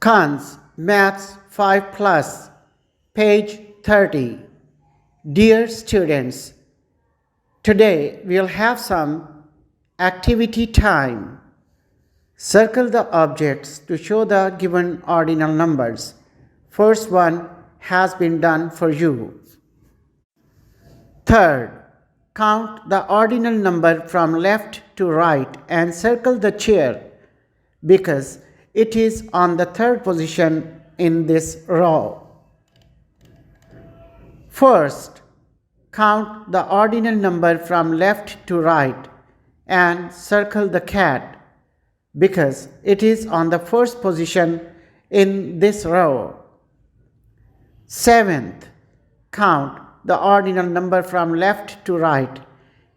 Cons, Maths 5 Plus, page 30. Dear students, today we'll have some activity time. Circle the objects to show the given ordinal numbers. First one has been done for you. Third, count the ordinal number from left to right and circle the chair because it is on the third position in this row. First, count the ordinal number from left to right and circle the cat because it is on the first position in this row. Seventh, count the ordinal number from left to right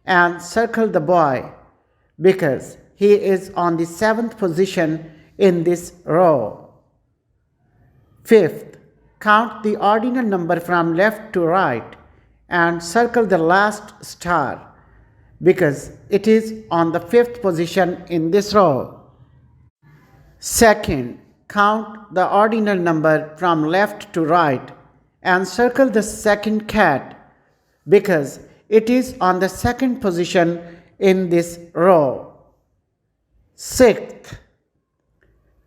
and circle the boy because he is on the seventh position in this row. Fifth, count the ordinal number from left to right and circle the last star because it is on the fifth position in this row. Second, count the ordinal number from left to right and circle the second cat because it is on the second position in this row. Sixth,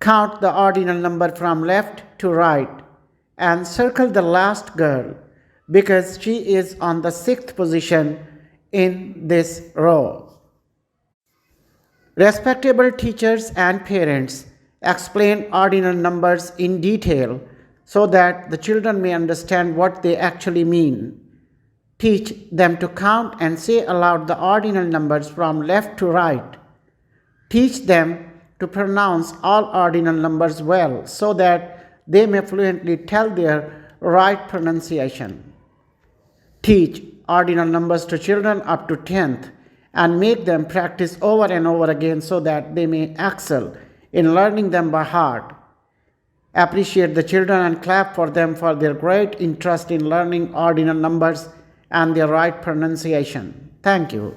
count the ordinal number from left to right and circle the last girl because she is on the sixth position in this row. Respectable teachers and parents explain ordinal numbers in detail so that the children may understand what they actually mean. Teach them to count and say aloud the ordinal numbers from left to right. Teach them to pronounce all ordinal numbers well so that they may fluently tell their right pronunciation. Teach ordinal numbers to children up to 10th and make them practice over and over again so that they may excel in learning them by heart. Appreciate the children and clap for them for their great interest in learning ordinal numbers and their right pronunciation. Thank you.